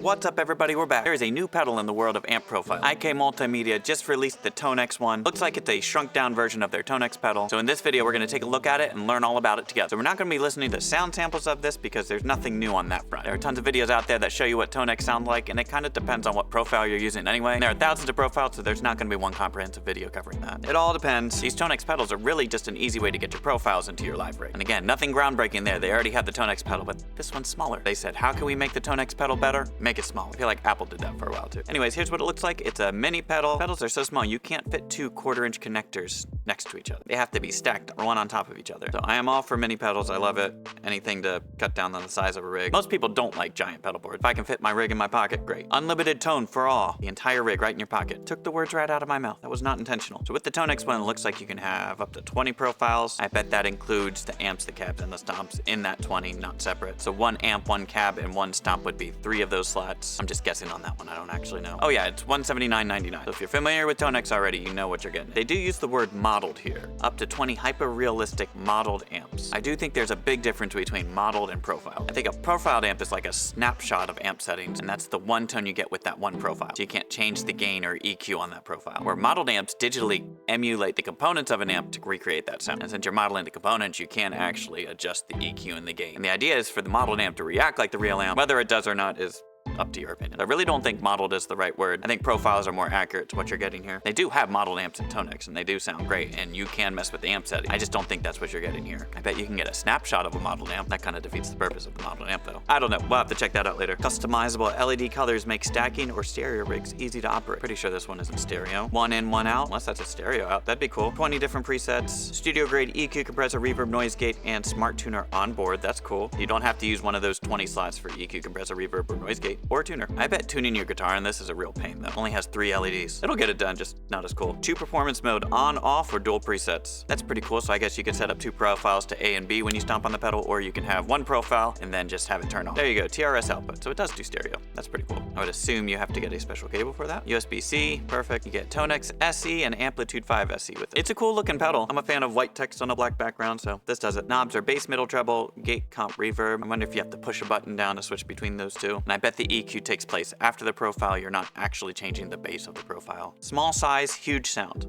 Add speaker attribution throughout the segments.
Speaker 1: What's up everybody, we're back. There is a new pedal in the world of amp profile. IK Multimedia just released the ToneX One. Looks like it's a shrunk down version of their ToneX pedal. So in this video we're going to take a look at it and learn all about it together. So we're not going to be listening to sound samples of this because there's nothing new on that front. There are tons of videos out there that show you what ToneX sounds like, and it kind of depends on what profile you're using anyway. And there are thousands of profiles, so there's not going to be one comprehensive video covering that. It all depends. These ToneX pedals are really just an easy way to get your profiles into your live rig. And again, nothing groundbreaking there. They already have the ToneX pedal, but this one's smaller. They said, how can we make the ToneX pedal better? Make it smaller. I feel like Apple did that for a while too. Anyways, here's what it looks like. It's a mini pedal. Pedals are so small you can't fit two 1/4-inch connectors next to each other. They have to be stacked one on top of each other. So I am all for mini pedals. I love it. Anything to cut down on the size of a rig. Most people don't like giant pedal boards. If I can fit my rig in my pocket, great. Unlimited tone for all. The entire rig right in your pocket. Took the words right out of my mouth. That was not intentional. So with the ToneX One, it looks like you can have up to 20 profiles. I bet that includes the amps, the cabs, and the stomps in that 20, not separate. So one amp, one cab, and one stomp would be 3 of those slots. I'm just guessing on that one. I don't actually know. Oh yeah, it's $179.99. So if you're familiar with ToneX already, you know what you're getting. They do use the word modeled here. Up to 20 hyper-realistic modeled amps. I do think there's a big difference between modeled and profile. I think a profiled amp is like a snapshot of amp settings, and that's the one tone you get with that one profile. So you can't change the gain or EQ on that profile. Where modeled amps digitally emulate the components of an amp to recreate that sound. And since you're modeling the components, you can actually adjust the EQ and the gain. And the idea is for the modeled amp to react like the real amp. Whether it does or not is up to your opinion. I really don't think modeled is the right word. I think profiles are more accurate to what you're getting here. They do have modeled amps in ToneX, and they do sound great, and you can mess with the amp setting. I just don't think that's what you're getting here. I bet you can get a snapshot of a modeled amp. That kind of defeats the purpose of the modeled amp though. I don't know. We'll have to check that out later. Customizable LED colors make stacking or stereo rigs easy to operate. Pretty sure this one isn't stereo. One in, one out. Unless that's a stereo out. That'd be cool. 20 different presets. Studio grade EQ compressor, reverb, noise gate, and smart tuner on board. That's cool. You don't have to use one of those 20 slots for EQ compressor, reverb, or noise gate, or tuner. I bet tuning your guitar in this is a real pain though. Only has 3 LEDs. It'll get it done, just not as cool. 2 performance mode, on, off, or dual presets. That's pretty cool, so I guess you could set up 2 profiles to A and B when you stomp on the pedal, or you can have 1 profile and then just have it turn on. There you go, TRS output. So it does do stereo. That's pretty cool. I would assume you have to get a special cable for that. USB-C, perfect. You get ToneX SE and Amplitude 5 SE with it. It's a cool looking pedal. I'm a fan of white text on a black background, so this does it. Knobs are bass, middle, treble, gate, comp, reverb. I wonder if you have to push a button down to switch between those two. And I bet the EQ takes place after the profile. You're not actually changing the bass of the profile. Small size, huge sound.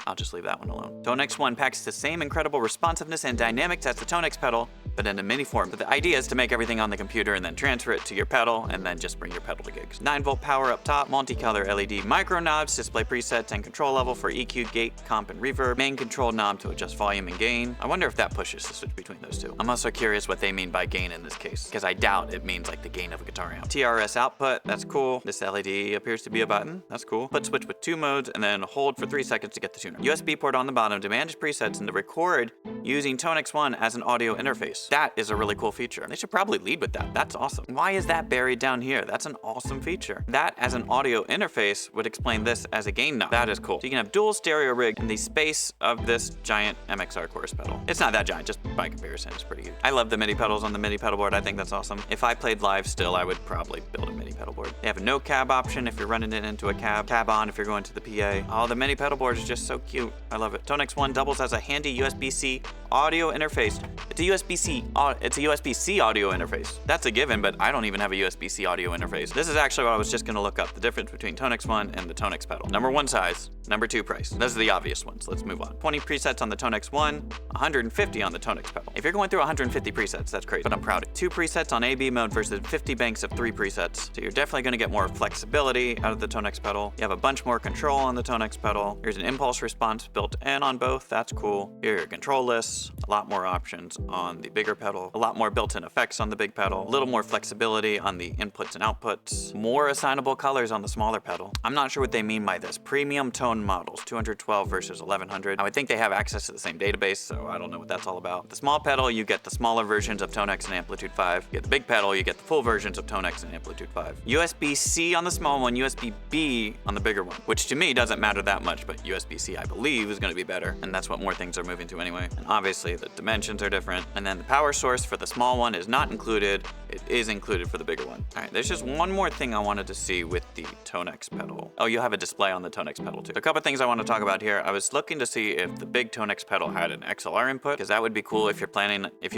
Speaker 1: I'll just leave that one alone. ToneX One packs the same incredible responsiveness and dynamics as the ToneX pedal, but in a mini form. But the idea is to make everything on the computer and then transfer it to your pedal, and then just bring your pedal to gigs. 9-volt power up top, multicolor LED micro knobs, display presets and control level for EQ, gate, comp, and reverb, main control knob to adjust volume and gain. I wonder if that pushes the switch between those two. I'm also curious what they mean by gain in this case, because I doubt it means like the gain of a guitar amp. TRS output, that's cool. This LED appears to be a button, that's cool. Put switch with 2 modes, and then hold for 3 seconds to get the tuner. USB port on the bottom to manage presets and to record using ToneX One as an audio interface. That is a really cool feature. They should probably lead with that. That's awesome. Why is that buried down here? That's an awesome feature. That as an audio interface would explain this as a gain knob. That is cool. So you can have dual stereo rig in the space of this giant MXR chorus pedal. It's not that giant, just by comparison, it's pretty huge. I love the MIDI pedals on the MIDI pedal board. I think that's awesome. If I played live still, I would probably build a MIDI pedal board. They have a no cab option if you're running it into a cab. Cab on if you're going to the PA. Oh, the MIDI pedal board is just so cute. I love it. ToneX One doubles as a handy USB-C audio interface. It's a USB-C audio interface. That's a given, but I don't even have a USB-C audio interface. This is actually what I was just gonna look up, the difference between ToneX One and the ToneX pedal. Number 1 size, number 2 price. Those are the obvious ones. Let's move on. 20 presets on the ToneX One, 150 on the ToneX pedal. If you're going through 150 presets, that's crazy, but I'm proud of it. 2 presets on A/B mode versus 50 banks of 3 presets. So you're definitely gonna get more flexibility out of the ToneX pedal. You have a bunch more control on the ToneX pedal. Here's an impulse response built in on both. That's cool. Here are your control lists. A lot more options on the bigger pedal. A lot more built-in effects on the big pedal. A little more flexibility on the inputs and outputs. More assignable colors on the smaller pedal. I'm not sure what they mean by this. Premium tone models, 212 versus 1100. I would think they have access to the same database, so I don't know what that's all about. The small pedal, you get the smaller versions of ToneX and Amplitude 5. You get the big pedal, you get the full versions of ToneX and Amplitude 5. USB-C on the small one, USB-B on the bigger one, which to me doesn't matter that much, but USB-C I believe is going to be better, and that's what more things are moving to anyway. And obviously the dimensions are different. And then the power source for the small one is not included. It is included for the bigger one. All right, there's just one more thing I wanted to see with the ToneX pedal. Oh, you'll have a display on the ToneX pedal too. So a couple things I want to talk about here. I was looking to see if the big ToneX pedal had an XLR input, because that would be cool if you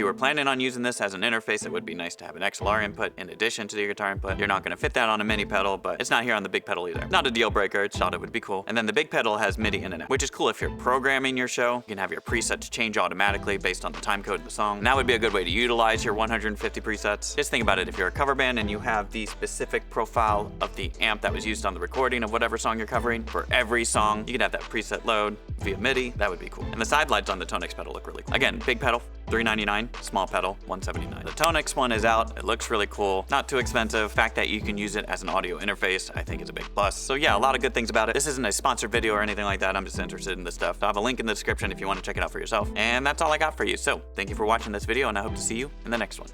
Speaker 1: were planning on using this as an interface. It would be nice to have an XLR input in addition to the guitar input. You're not going to fit that on a mini pedal, but it's not here on the big pedal either. Not a deal breaker. I thought it would be cool. And then the big pedal has MIDI in and out, which is cool if you're programming your show. You can have your presets change automatically based on the time code in the song. And that would be a good way to utilize your 150 presets. Just think about it. If you're a cover band and you have the specific profile of the amp that was used on the recording of whatever song you're covering, for every song, you could have that preset load via MIDI. That would be cool. And the side lights on the ToneX pedal look really cool. Again, big pedal, $399, small pedal, $179. The ToneX One is out. It looks really cool. Not too expensive. The fact that you can use it as an audio interface, I think is a big plus. So yeah, a lot of good things about it. This isn't a sponsored video or anything like that. I'm just interested in this stuff. I'll have a link in the description if you want to check it out for yourself. And that's all I got for you. So thank you for watching this video, and I hope to see you in the next one.